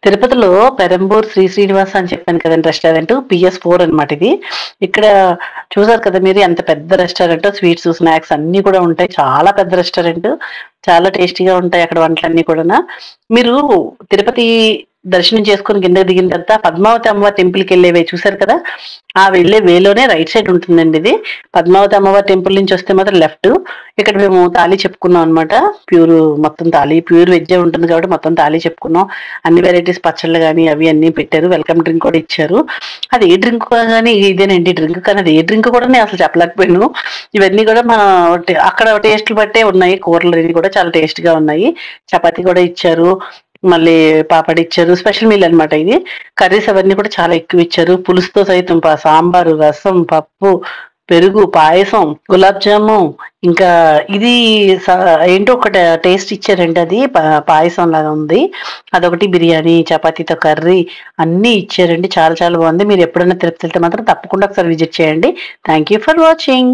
తిరుపతిలో పెరంబూర్ శ్రీ శ్రీనివాస అని చెప్పాను కదండీ రెస్టారెంట్. PS4 అనమాట ఇది. ఇక్కడ చూసారు కదా మీరు ఎంత పెద్ద రెస్టారెంటో స్వీట్స్, స్నాక్స్ అన్నీ కూడా ఉంటాయి. చాలా పెద్ద రెస్టారెంట్. చాలా టేస్టీగా ఉంటాయి అక్కడ వంటలన్నీ కూడానా. మీరు తిరుపతి దర్శనం చేసుకొని కిందకి దిగిన తర్వాత పద్మావతి అమ్మవారి టెంపుల్‌కెళ్ళే వే చూసారు కదా! ఆ వెళ్ళే వేలోనే రైట్ సైడ్ ఉంటుందండి ఇది. పద్మావతి అమ్మవారి టెంపుల్ నుంచి వస్తే మాత్రం లెఫ్ట్. ఇక్కడ మేము తాళి చెప్పుకున్నాం అనమాట. మొత్తం తాళి ప్యూర్ వెజ్జే ఉంటుంది కాబట్టి మొత్తం తాళి చెప్పుకున్నాం. అన్ని వెరైటీస్ పచ్చళ్ళు గాని అవి అన్నీ పెట్టారు. వెల్కమ్ డ్రింక్ కూడా ఇచ్చారు. అది ఏ డ్రింక్ గాని ఇదేనండి డ్రింక్ కానీ అది ఏ డ్రింక్ కూడా నేను అసలు చెప్పలేకపోయాను. ఇవన్నీ కూడా మన అక్కడ టేస్ట్‌లు బట్టే ఉన్నాయి. కూరలన్నీ కూడా చాలా టేస్ట్‌గా ఉన్నాయి. చపాతీ కూడా ఇచ్చారు. మళ్ళీ పాపడ్ ఇచ్చారు. స్పెషల్ మీల్ అనమాట ఇది. కర్రీస్ అవన్నీ కూడా చాలా ఎక్కువ ఇచ్చారు. పులుసుతో సైతం సాంబారు, రసం, పప్పు, పెరుగు, పాయసం, గులాబ్ జాము ఇంకా ఇది స ఏంటో ఒక టేస్ట్ ఇచ్చారండి అది. పాయసం లాగా ఉంది. అదొకటి బిర్యానీ, చపాతీతో కర్రీ అన్నీ ఇచ్చారండి. చాలా చాలా బాగుంది. మీరు ఎప్పుడైనా తిరుపతి వెళ్తే మాత్రం తప్పకుండా ఒకసారి విజిట్ చేయండి. Thank you for watching.